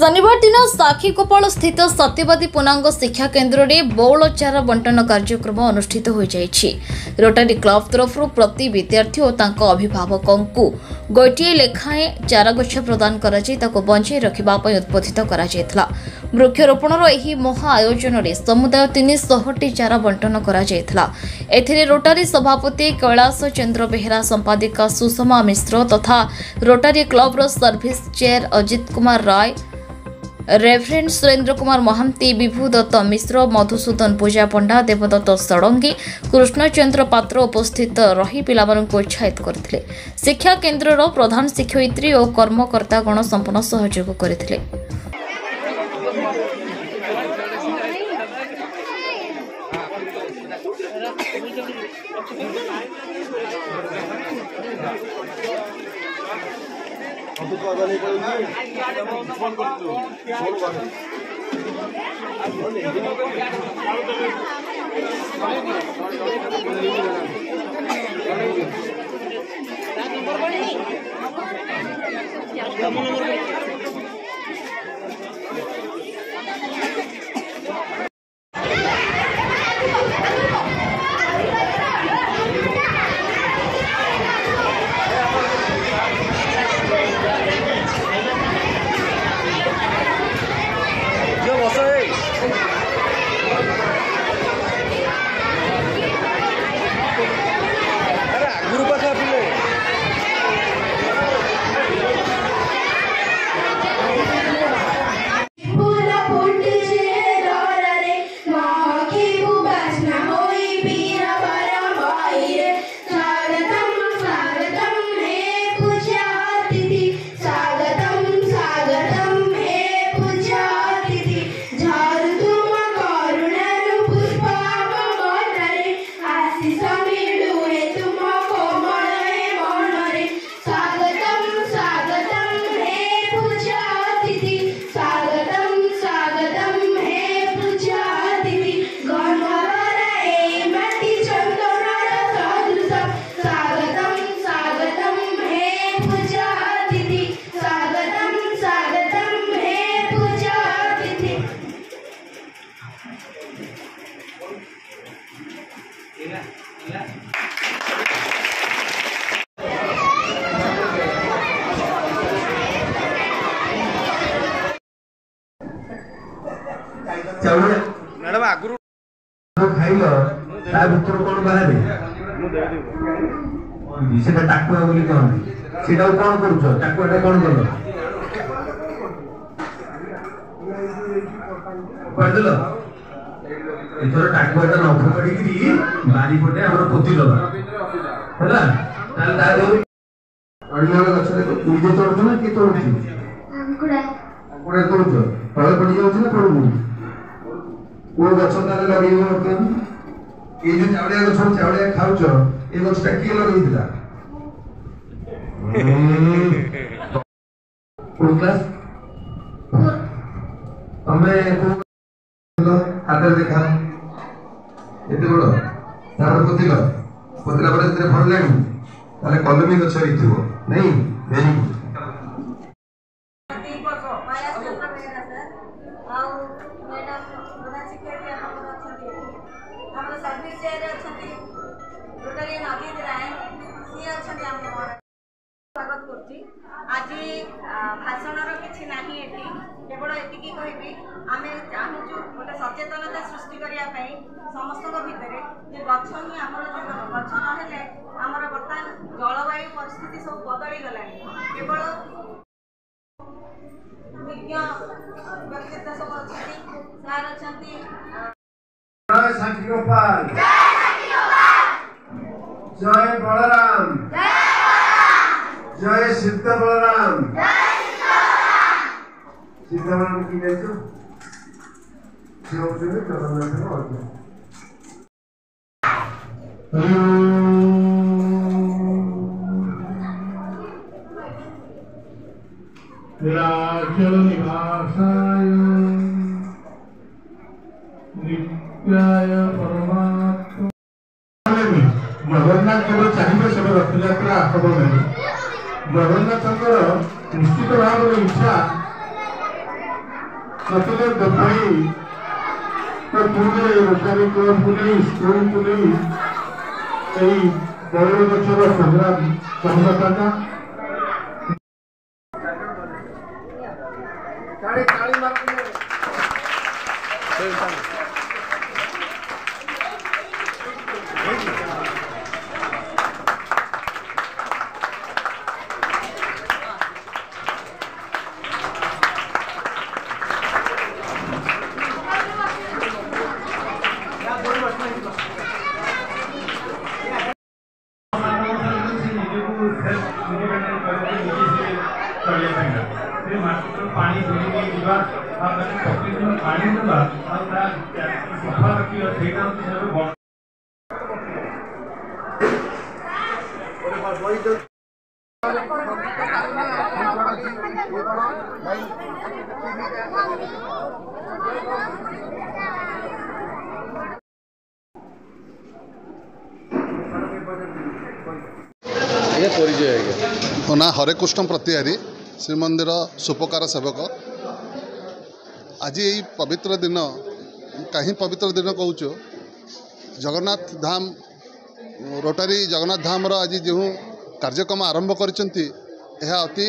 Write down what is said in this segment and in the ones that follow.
शनिवार दिन साखीगोपाल स्थित सत्यवादी पूर्णांग शिक्षा केन्द्र में बौल चारा बंटन कार्यक्रम अनुष्ठित हो जाइछि। रोटारी क्लब तरफ प्रति विद्यार्थी और तांको अभिभावकों को गोटे लेखाएं चारागछ प्रदान बंचाई रखा उद्बोधित करा। वृक्षरोपण महा आयोजन में समुदाय 300 चारा बंटन करा। रोटारी सभापति कैलाश चंद्र बेहेरा, संपादिका सुषमा मिश्र तथा rotary club service chair Ajit Kumar Rai, reverend Surendra Kumar Mahanti, Vibhu Dutt Mishra, Madhusudan Puja Panda, देवदत्त षडंगी, कृष्णचंद्र पात्र उपस्थित रही पिलामानंकु उत्साहित करथिले। शिक्षा केन्द्रर प्रधान शिक्षयित्री और कर्मकर्तागण संपूर्ण सहयोग करथिले। मैडम आगुरु खाइलो ता भितर कोन बाहरे सेटा टाकुआ बोली कोन सेटा कोन करूछ टाकुआटा कोन करलो पडलो एथर टाकुआटा न फकड़ी की बारी पटे हमर पोती लबा होला ताल ता दे अडलो गछ रे निजे तोड़छ ना की तोड़छ अंकुड़ा तोड़छ तळे पड़ी जाउछ ना पड़ू वो गछ ताले लगे होते ये जो चावड़िया खाउछ ए गछटा के लगे दिला कोन क्लास हमें को हाथ देखा एते बड़ तार पोतिला परे तेरे भल लानी ताले कलमी गछ हिथिबो नहीं वेरी गुड आज भाषण किसी ना केवल एति कहबी आम चाहूँ गोटे सचेतनता सृष्टि करने समस्त भितर गछ ही आम गछ ना आमर बर्तमान जलवायु परिस्थिति सब बदली गला केवल विज्ञ व्यक्तित्व सब अच्छा जय बलराम, जय सिद्ध बलराम, सिद्ध बलराम की देखो निराचल निवासाय नित्याय परमात्मा जगन्नाथ केवल चाहिए सब रथयात्रा आसब नहीं जगन्नाथ निश्चित भाव इच्छा सतत दफाई तो पूरे रोटारी क्लब को नहीं स्कूल को नहीं कई बड़े बच्चों का प्रोग्राम करना था पानी ମୋ ନାଁ ହରେକୃଷ୍ଣ ପ୍ରତିହାରୀ ଶ୍ରୀମନ୍ଦିର ସୁପକାର ସେବକ। ଆଜି ଏଇ ପବିତ୍ର ଦିନ କାହିଁ ପବିତ୍ର ଦିନ କହୁଛୁ, ଜଗନ୍ନାଥ ଧାମ ରୋଟାରୀ ଜଗନ୍ନାଥ ଧାମର ଆଜି ଯେଉଁ କାର୍ଯ୍ୟକ୍ରମ ଆରମ୍ଭ କରିଛନ୍ତି ଏହା ଅତି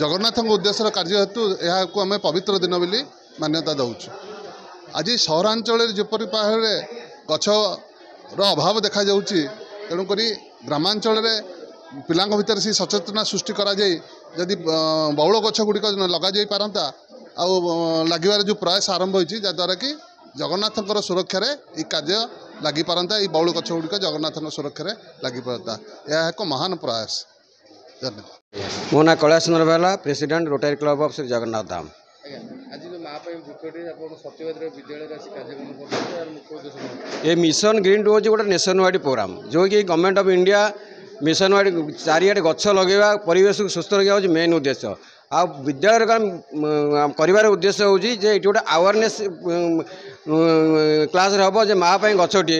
ଜଗନ୍ନାଥଙ୍କ ଉଦ୍ଦେଶ୍ୟର କାର୍ଯ୍ୟ ହେତୁ ଏହାକୁ ଆମେ ପବିତ୍ର ଦିନ ବୋଲି ମାନ୍ୟତା ଦେଉଛୁ। ଆଜି ସହରାଞ୍ଚଳରେ ଯେପରି ଭାବରେ ଗଛର ଅଭାବ ଦେଖାଯାଉଛି, ତେଣୁକରି ଗ୍ରାମାଞ୍ଚଳରେ ପିଲାଙ୍କ ଭିତରେ ସେ ସଚେତନତା ସୃଷ୍ଟି କରାଯାଇ ଯଦି ବଉଳ ଗଛ ଗୁଡ଼ିକ ଲଗାଯାଇ ପାରନ୍ତା ଆଉ ଲାଗିବାର ଯେଉଁ ପ୍ରୟାସ ଆରମ୍ଭ ହୋଇଛି, ଯାହାଦ୍ୱାରା କି ଜଗନ୍ନାଥଙ୍କର ସୁରକ୍ଷାରେ ଏହି କାର୍ଯ୍ୟ ଲାଗିପାରନ୍ତା, ଏହି ବଉଳ ଗଛ ଗୁଡ଼ିକ ଜଗନ୍ନାଥଙ୍କ ସୁରକ୍ଷାରେ ଲାଗିପାରନ୍ତା। ଏହା ଏକ ମହାନ ପ୍ରୟାସ। ଧନ୍ୟବାଦ। ମୋ ନାଁ Kailash Narbala, president rotary club of Shri Jagannath Dham. आज जो माँ वृक्षटी सत्यवादी विद्यालय कार्यक्रम कर ये मिशन ग्रीन टू हूँ गोटे नेशन वाइड प्रोग्राम जो कि government of India mission wide चारिआडे गछ लगेगा परिवेश को सुस्थ रखा हूँ मेन उद्देश्य। आ विद्यालय कर उद्देश्य हूँ जे ये गोटे अवेयरनेस क्लास हम जे माँ गछटी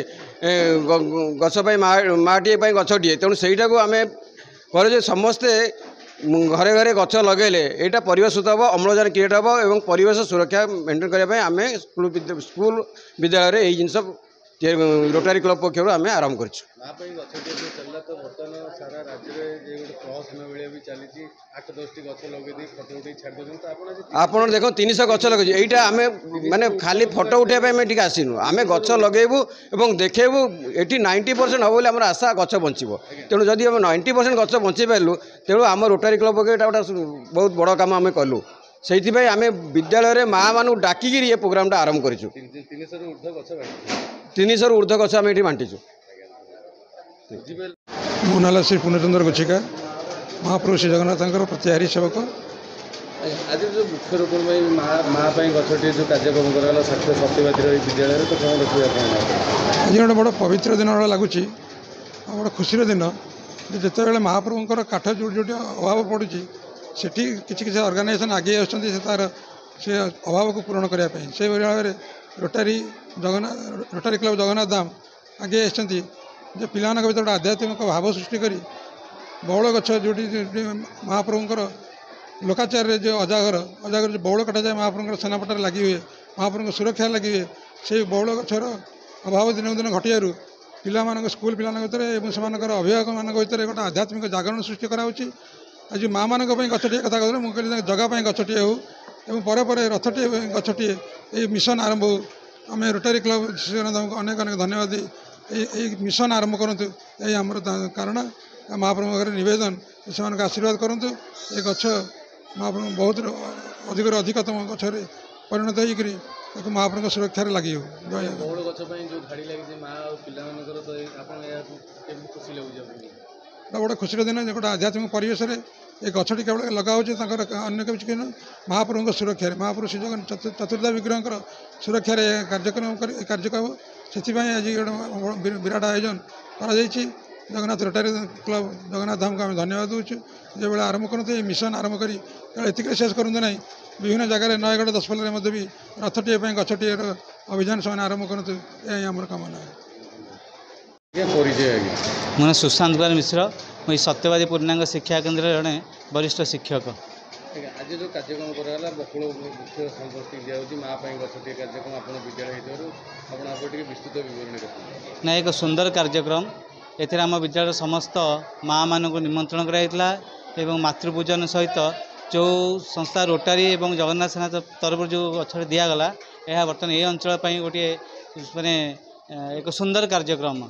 गछपाई माँटे गछटी तेणु सहीटा को आम कर समस्ते घरे घरे गछ लगेले यहाँ परिवेश शुद्ध हम अम्लजान क्रिएट हम और परिवेश सुरक्षा मेंटेन करने आम स्कूल विद्यालय यही जिनस रोटारी क्लब पक्षर आम आरंभ कर आप देख 300 गछ लगे यहाँ आम माने खाली फोटो उठाई आसनु आम गछ लगेबू और देखेबू ये 90% हम बोले आशा गछ बचब तेणु जदि हम 90% गछ बचे पारू तेणु आम रोटारी क्लब पक्ष गोटे बहुत बड़ काम आम कलु से आम विद्यालय माँ मानू डाकिक ये प्रोग्रामटा आरंभ कर 300 ऊर्ध्व गछ आम ये बांटीचु। मो नाला श्री पूर्णचंद्र गोछिका महाप्रभु श्री जगन्नाथ प्रतिहारी सेवक। आज जो वृक्षरोपण माँ गछटी जो कार्यक्रम कराला सत्यवादी विद्यालय तो कौन रखिए आज गोटे बड़ पवित्र दिन लगुच बड़ खुशी दिन जिते बड़े महाप्रभुंर काठ जो अभाव पड़ू से किसी ऑर्गेनाइजेशन आगे आर से अभाव को पूरण करने से भाव में रोटारी क्लब जगन्नाथ धाम आगे आसती जो पिला भर गोटे आध्यात्मिक भाव सृष्टि कर बौल गछ जो महाप्रभुंर लोकाचार्य जो अजागर जो बौल कटा जाए महाप्रभुंर सेनापटर लगी हुए महाप्रभु सुरक्षा लगी हुए से बौल गछर अभाव दिन दिन घटियार पिला स्कूल पिला भर अभिभावक मान भर गोटे आध्यात्मिक जागरण सृष्टि कराऊँच। आज माँ मान गछटी कथा कहते मुझे जगह गछटी हो पर रथटी गछटी ये मिशन आरंभ हो आम रोटारी क्लब को अनेक अनेक धन्यवाद ये मिशन आरंभ करूँ यही आमर कारण महाप्रभु निवेदन से आशीर्वाद करूँ ये गछ महाप्रभु बहुत अधिक अधिकतम गचर परिणत हो महाप्रभु सुरक्षा लगी हो। गोटे खुशी दिन गोटे आध्यात्मिक परिवेश ये गछटी केवल लगा अन्य किसी महाप्रभु सुरक्षा महाप्रभु श्री चतुर्धा विग्रह सुरक्षा कार्यक्रम से आज विराट आयोजन कर जगन्नाथ रोटारी क्लब जगन्नाथ धाम को आम धन्यवाद दूचु जो बेला आरंभ करते ये मिशन आरंभ करी एतिक शेष करते ना विभिन्न जगह नयगढ़ दशपल्ला भी रथटी गछटी अभियान से आरंभ करते यही आम कामना है। मो सुशांत कुमार मिश्र मुझे सत्यवादी पूर्णांग शिक्षा केन्द्र जड़े वरिष्ठ शिक्षक। ଆଜ୍ଞା ଆଜି ଯେଉଁ କାର୍ଯ୍ୟକ୍ରମ କରାଗଲା ବକୁଳ ବୃକ୍ଷ ସମ୍ପତ୍ତି ଦିଆଯାଉଛି ମା ପାଇଁ ଗଛଟିଏ କାର୍ଯ୍ୟକ୍ରମ ଆପଣ ବିଦ୍ୟାଳୟ ହେଇଥିବାରୁ ଆପଣ ଆପଣ ଟିକେ ବିସ୍ତୃତ ବିବରଣୀ ରଖନ୍ତୁ। ନା ଏକ ସୁନ୍ଦର କାର୍ଯ୍ୟକ୍ରମ ଏଥିରେ ଆମ ବିଦ୍ୟାଳୟର ସମସ୍ତ ମାଆ ମାନଙ୍କୁ ନିମନ୍ତ୍ରଣ କରାଯାଇଥିଲା ଏବଂ ମାତୃପୂଜନ ସହିତ ଯେଉଁ ସଂସ୍ଥା ରୋଟାରୀ ଏବଂ ଜଗନ୍ନାଥ ସେନା ତରଫରୁ ଯେଉଁ ଗଛଟି ଦିଆଗଲା ଏହା ବର୍ତ୍ତମାନ ଏ ଅଞ୍ଚଳ ପାଇଁ ଗୋଟିଏ ମାନେ ଏକ ସୁନ୍ଦର କାର୍ଯ୍ୟକ୍ରମ।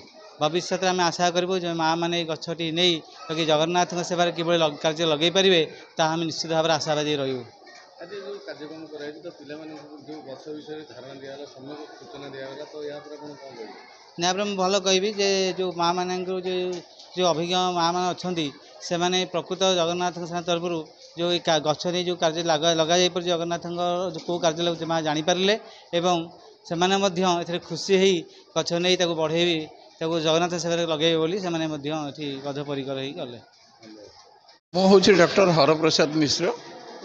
ଭବିଷ୍ୟତରେ ଆମେ ଆଶା କରିବୁ ଯେ ମାଆ ମାନେ এই ଗଛଟି ନେଇ ଜଗନ୍ନାଥଙ୍କ ସେବାରେ କିଭଳି କାର୍ଯ୍ୟ ଲଗାଇ ପାରିବେ ତାହା ଆମେ ନିଶ୍ଚିତ ଭାବରେ ଆଶାବାଦୀ ରହିବୁ। ଆଜି ଯେଉଁ କାର୍ଯ୍ୟକ୍ରମ କରାଯାଇଛି ତ ପିଲାମାନଙ୍କୁ ଯେଉଁ ଗଛ ବିଷୟରେ ଧାରଣା ଦିଆଗଲା ସମ୍ୟକ ସୂଚନା ଦିଆଗଲା ତ ଏହା ପରେ ଆପଣ କ'ଣ କହିବେ? ଏହାପରେ ମୁଁ ଭଲ କହିବି ଯେ ଯେଉଁ ମାଆ ମାନଙ୍କୁ ଯେଉଁ ଅଭିଜ୍ଞ ମାଆ ମାନେ ଅଛନ୍ତି ସେମାନେ ପ୍ରକୃତ ଜଗନ୍ନାଥଙ୍କ ସେନା ତରଫରୁ ଯେଉଁ ଗଛ ନେଇ ଯେଉଁ କାର୍ଯ୍ୟ ଲଗାଯାଇପାରୁଛି ଜଗନ୍ନାଥଙ୍କ କେଉଁ କାର୍ଯ୍ୟ ଲାଗୁଛି ମାଆ ଜାଣିପାରିଲେ ଏବଂ ସେମାନେ ମଧ୍ୟ ଏଥିରେ ଖୁସି ହେଇ ଗଛ ନେଇ ତାକୁ ବଢ଼େଇବି ତାକୁ ଜଗନ୍ନାଥ ସେବାରେ ଲଗାଇବେ ବୋଲି ସେମାନେ ମଧ୍ୟ ଏଠି ବଦ୍ଧପରିକର ହେଇ ଗଲେ। ମୁଁ ହେଉଛି ଡକ୍ଟର ହରପ୍ରସାଦ ମିଶ୍ର,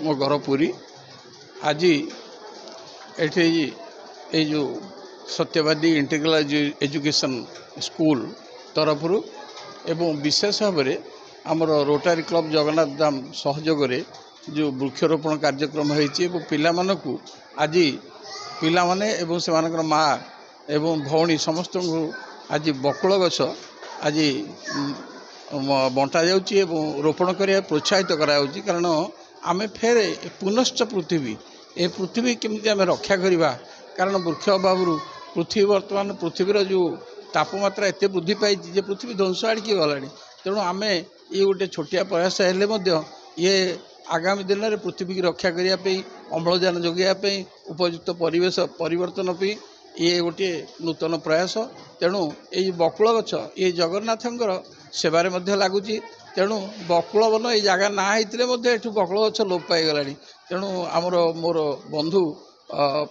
ମୋ ଘର ପୁରୀ। ଆଜି ଏଠି ଏଇ ଯେଉଁ ସତ୍ୟବାଦୀ ଇଣ୍ଟିଗ୍ରାଲ ଏଜୁକେସନ୍ ସ୍କୁଲ ତରଫରୁ ଏବଂ ବିଶେଷ ଭାବରେ ଆମର ରୋଟାରୀ କ୍ଲବ୍ ଜଗନ୍ନାଥ ଧାମ ସହଯୋଗରେ ଯେଉଁ ବୃକ୍ଷରୋପଣ କାର୍ଯ୍ୟକ୍ରମ ହୋଇଛି ଏବଂ ପିଲାମାନଙ୍କୁ ଆଜି ପିଲାମାନେ ଏବଂ ସେମାନଙ୍କର ମାଆ ଏବଂ ଭଉଣୀ ସମସ୍ତଙ୍କୁ ଆଜି ବକୁଳ ଗଛ ଆଜି ବଣ୍ଟା ଯାଉଛି ଏବଂ ରୋପଣ କରିବା ପ୍ରୋତ୍ସାହିତ କରାଯାଉଛି। କାରଣ ଆମେ ଫେର ପୁନଶ୍ଚ ପୃଥିବୀ ଏ ପୃଥିବୀ କେମିତି ଆମେ ରକ୍ଷା କରିବା, କାରଣ ବୃକ୍ଷ ଅଭାବରୁ ବର୍ତ୍ତମାନ ପୃଥିବୀର ଯେଉଁ ତାପମାତ୍ରା ଏତେ ବୃଦ୍ଧି ପାଇଛି ଯେ ପୃଥିବୀ ଧ୍ୱଂସ ଆଡ଼ିକି ଗଲାଣି। ତେଣୁ ଆମେ ଇଏ ଗୋଟେ ଛୋଟିଆ ପ୍ରୟାସ ହେଲେ ମଧ୍ୟ ଇଏ ଆଗାମୀ ଦିନରେ ପୃଥିବୀକି ରକ୍ଷା କରିବା ପାଇଁ, ଅମ୍ଳଜାନ ଯୋଗାଇବା ପାଇଁ, ଉପଯୁକ୍ତ ପରିବେଶ ପରିବର୍ତ୍ତନ ପାଇଁ ଇଏ ଗୋଟିଏ ନୂତନ ପ୍ରୟାସ। ତେଣୁ ଏଇ ବକୁଳ ଗଛ ଏ ଜଗନ୍ନାଥଙ୍କର ସେବାରେ ମଧ୍ୟ ଲାଗୁଛି। ତେଣୁ ବକୁଳ ବନ ଏଇ ଜାଗା ନାଁ ହେଇଥିଲେ ମଧ୍ୟ ଏଠୁ ବକୁଳ ଗଛ ଲୋପ ପାଇଗଲାଣି। ତେଣୁ ମୋର ବନ୍ଧୁ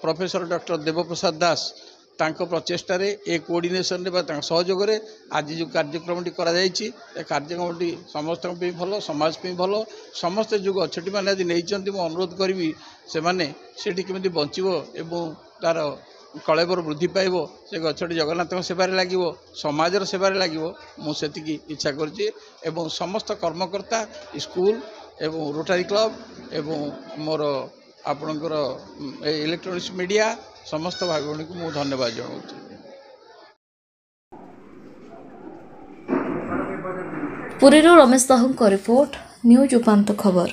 ପ୍ରଫେସର ଡକ୍ଟର ଦେବପ୍ରସାଦ ଦାସ ତାଙ୍କ ପ୍ରଚେଷ୍ଟାରେ ଏ କୋଅର୍ଡିନେସନରେ ବା ତାଙ୍କ ସହଯୋଗରେ ଆଜି ଯେଉଁ କାର୍ଯ୍ୟକ୍ରମଟି କରାଯାଇଛି ଏ କାର୍ଯ୍ୟକ୍ରମଟି ସମସ୍ତଙ୍କ ପାଇଁ ଭଲ, ସମାଜ ପାଇଁ ଭଲ। ସମସ୍ତେ ଯେଉଁ ଗଛଟି ମାନେ ଆଜି ନେଇଛନ୍ତି ମୁଁ ଅନୁରୋଧ କରିବି ସେମାନେ ସେଠି କେମିତି ବଞ୍ଚିବ ଏବଂ ତା'ର କଳେବର ବୃଦ୍ଧି ପାଇବ, ସେ ଗଛଟି ଜଗନ୍ନାଥଙ୍କ ସେବାରେ ଲାଗିବ, ସମାଜର ସେବାରେ ଲାଗିବ, ମୁଁ ସେତିକି ଇଚ୍ଛା କରିଛି। ଏବଂ ସମସ୍ତ କର୍ମକର୍ତ୍ତା ସ୍କୁଲ ଏବଂ ରୋଟାରୀ କ୍ଲବ୍ ଏବଂ ମୋର ଆପଣଙ୍କର ଇଲେକ୍ଟ୍ରୋନିକ୍ସ ମିଡ଼ିଆ ସମସ୍ତ ଭାଇ ଭଉଣୀଙ୍କୁ ମୁଁ ଧନ୍ୟବାଦ ଜଣାଉଛି। ପୁରୀରୁ ରମେଶ ସାହୁଙ୍କ ରିପୋର୍ଟ, ନ୍ୟୁଜ୍ ଉପାନ୍ତ ଖବର।